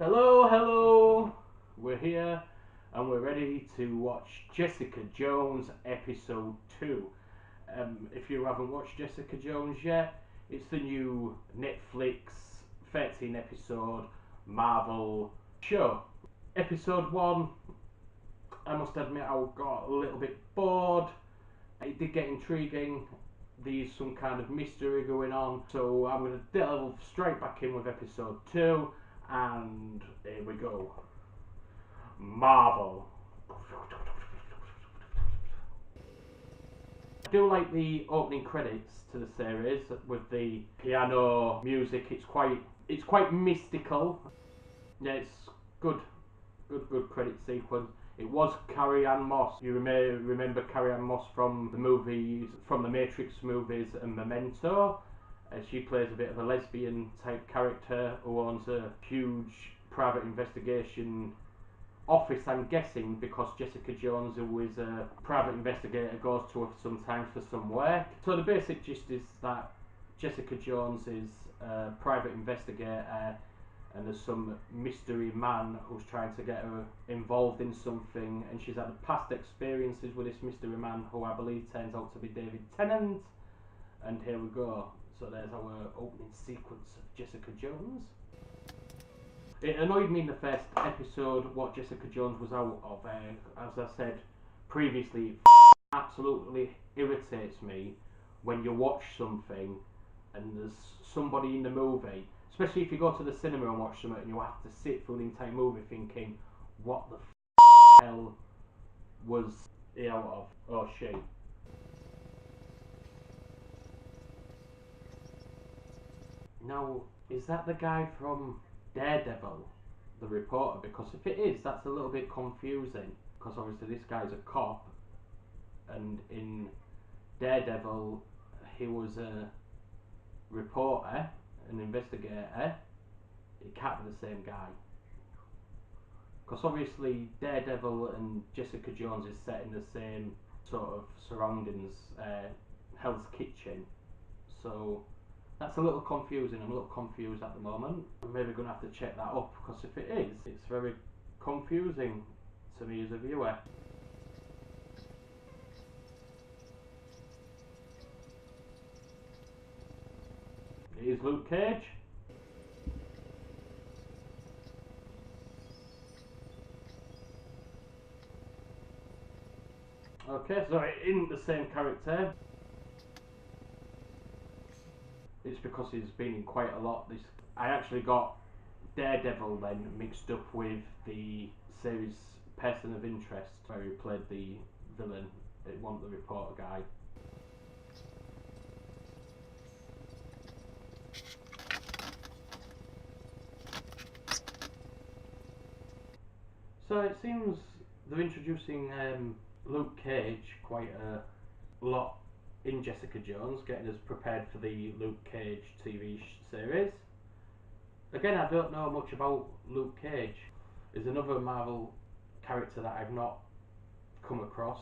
Hello, hello. We're here and we're ready to watch Jessica Jones episode 2. If you haven't watched Jessica Jones yet, it's the new Netflix 13 episode Marvel show. Episode 1, I must admit I got a little bit bored. It did get intriguing. There's some kind of mystery going on, so I'm going to delve straight back in with episode 2. And here we go. Marvel. I do like the opening credits to the series with the piano music. It's quite mystical. Yeah, it's good credit sequence. It was Carrie-Anne Moss. You may remember Carrie-Anne Moss from the movies, from the Matrix movies and Memento. She plays a bit of a lesbian type character who owns a huge private investigation office, I'm guessing, because Jessica Jones, who is a private investigator, goes to her sometimes for some work. So the basic gist is that Jessica Jones is a private investigator and there's some mystery man who's trying to get her involved in something, and she's had past experiences with this mystery man who I believe turns out to be David Tennant. And here we go. So there's our opening sequence of Jessica Jones. It annoyed me in the first episode what Jessica Jones was out of. As I said previously, it absolutely irritates me when you watch something and there's somebody in the movie, especially if you go to the cinema and watch something and you have to sit through the entire movie thinking, what the hell was he out of? Oh shit. Now, is that the guy from Daredevil, the reporter? Because if it is, that's a little bit confusing. Because obviously this guy's a cop, and in Daredevil he was a reporter, an investigator. It can't be the same guy. Because obviously Daredevil and Jessica Jones is set in the same sort of surroundings, Hell's Kitchen. So that's a little confusing. I'm a little confused at the moment. I'm maybe going to have to check that up, because if it is, it's very confusing to me as a viewer. It is Luke Cage. Okay, so it isn't the same character. It's because he's been in quite a lot. I actually got Daredevil then mixed up with the series Person of Interest, where he played the villain. It wasn't the reporter guy. So it seems they're introducing Luke Cage quite a lot in Jessica Jones, getting us prepared for the Luke Cage TV series. Again, I don't know much about Luke Cage. Is another Marvel character that I've not come across.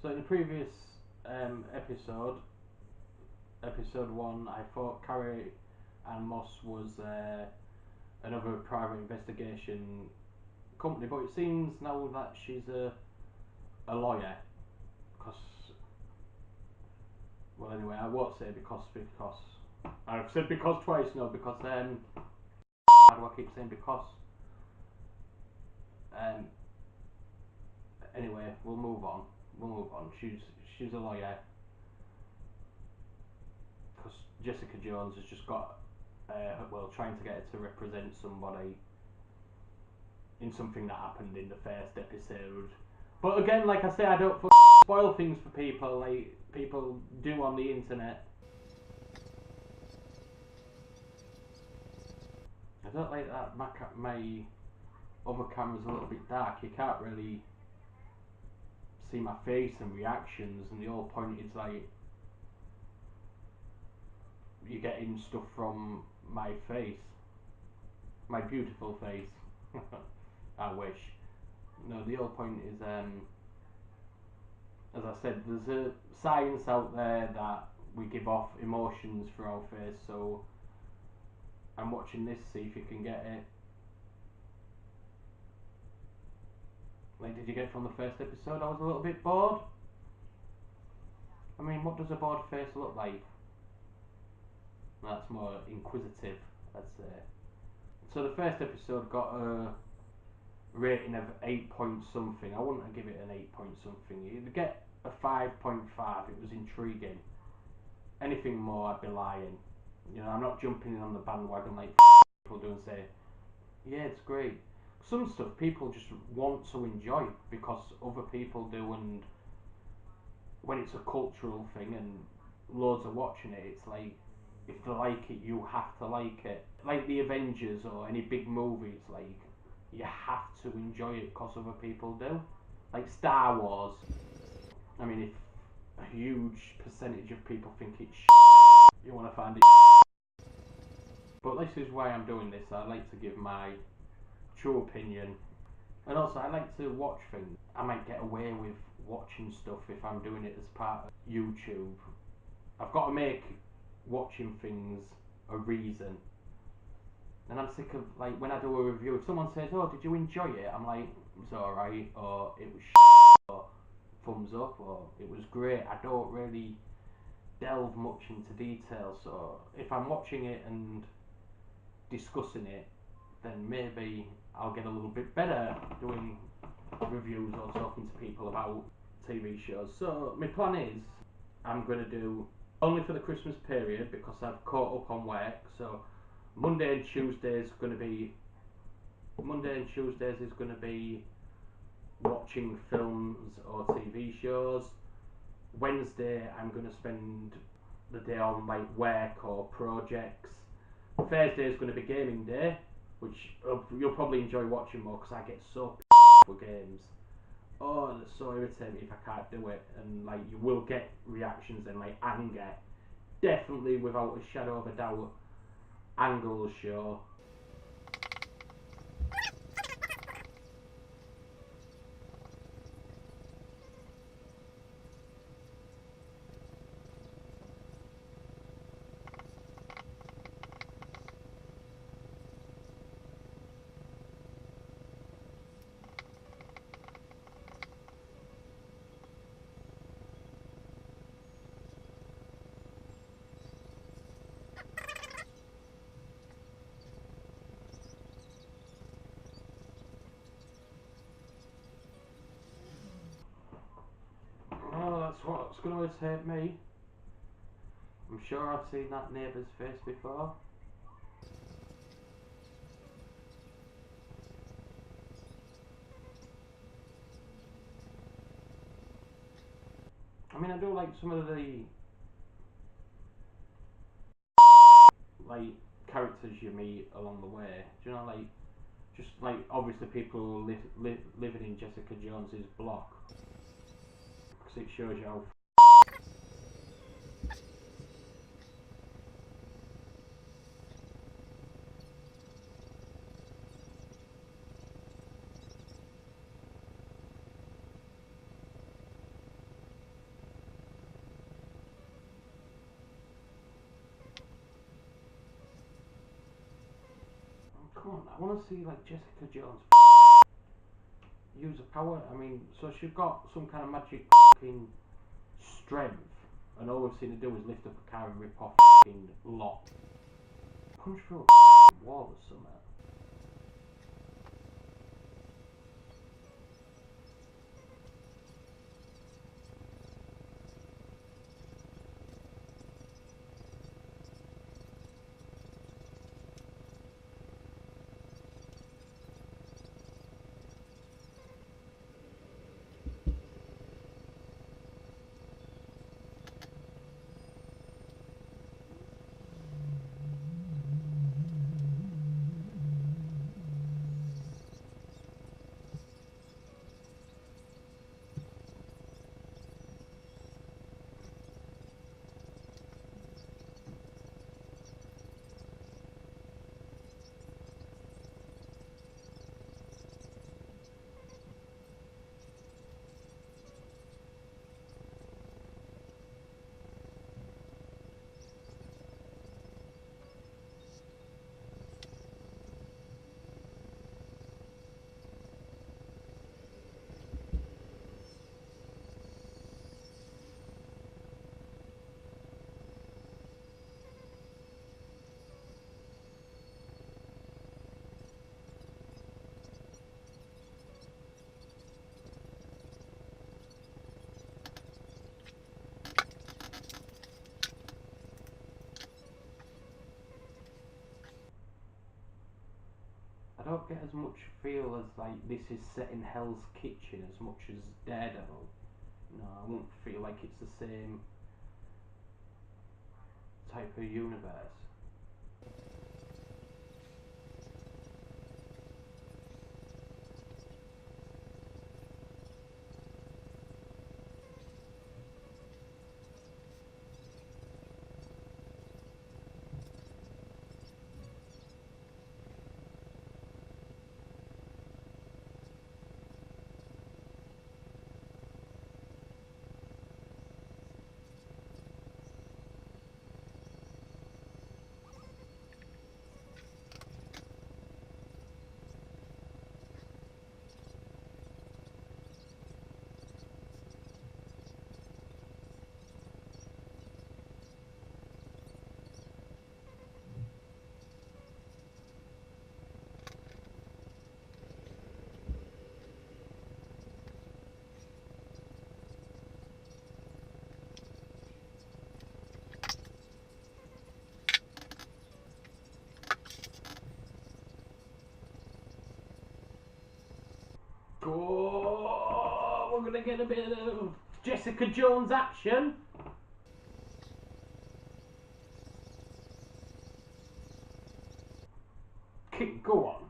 So in the previous episode 1, I thought Carrie-Anne Moss was another private investigation company, but it seems now that she's a lawyer. Because, Well, anyway, I won't say because I've said because twice. No, because how do I keep saying because? Anyway, we'll move on. She's a lawyer, because Jessica Jones has just got trying to get her to represent somebody in something that happened in the first episode. But again, like I say, I don't spoil things for people like people do on the internet. I don't like that my other camera's a little bit dark. You can't really see my face and reactions, and the whole point is like you're getting stuff from my face, my beautiful face. I wish. No, the whole point is, as I said, there's a science out there that we give off emotions through our face, so I'm watching this, see if you can get it. Like, did you get from the first episode? I was a little bit bored. I mean, what does a bored face look like? That's more inquisitive, I'd say. So the first episode got a rating of 8 point something. I wouldn't give it an 8 point something. You'd get a 5.5. It was intriguing. Anything more, I'd be lying. You know, I'm not jumping in on the bandwagon like people do and say, yeah, it's great. Some stuff people just want to enjoy because other people do, and when it's a cultural thing and loads are watching it, it's like, if they like it, you have to like it. Like the Avengers or any big movies, like, you have to enjoy it because other people do. Like Star Wars. I mean, if a huge percentage of people think it's you want to find it. But this is why I'm doing this. I like to give my true opinion. And also, I like to watch things. I might get away with watching stuff if I'm doing it as part of YouTube. I've got to make watching things a reason. And I'm sick of, like, when I do a review, if someone says, oh, did you enjoy it? I'm like, it was alright, or it was or thumbs up, or it was great. I don't really delve much into detail, so if I'm watching it and discussing it, then maybe I'll get a little bit better doing reviews or talking to people about TV shows. So my plan is, I'm going to do only for the Christmas period, because I've caught up on work, so Monday and Tuesdays is going to be watching films or TV shows. Wednesday I'm going to spend the day on like work or projects. Thursday is going to be gaming day, which you'll probably enjoy watching more because I get so for games. Oh, it's so irritating if I can't do it, and like you will get reactions and like anger. Definitely, without a shadow of a doubt, anger will show. Oh, that's what's going to irritate me. I'm sure I've seen that neighbour's face before. I mean, I do like some of the like characters you meet along the way. Do you know, like, just like obviously people living in Jessica Jones's block, because it shows you how come on, I want to see like Jessica Jones use her power. I mean, so she's got some kind of magic strength, and all we've seen her do is lift up a car and rip off a f***ing lot. Punch through a f***ing wall or something. I don't get as much feel as like this is set in Hell's Kitchen as much as Daredevil. No, I won't feel like it's the same type of universe. Oh, we're gonna get a bit of Jessica Jones action. Go on.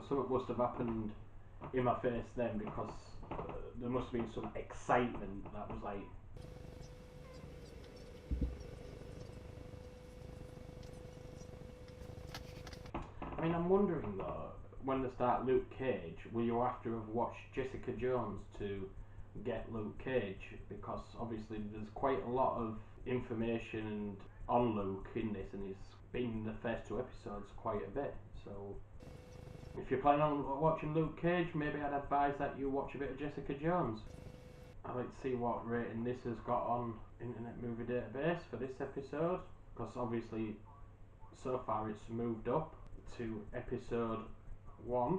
Something must have happened in my face then, because there must have been some excitement that was like. I mean, I'm wondering though, when they start Luke Cage, will you have to have watched Jessica Jones to get Luke Cage? Because obviously there's quite a lot of information on Luke in this, and he's been in the first 2 episodes quite a bit. So if you're planning on watching Luke Cage, maybe I'd advise that you watch a bit of Jessica Jones. I'd like to see what rating this has got on Internet Movie Database for this episode, because obviously so far it's moved up to episode 1.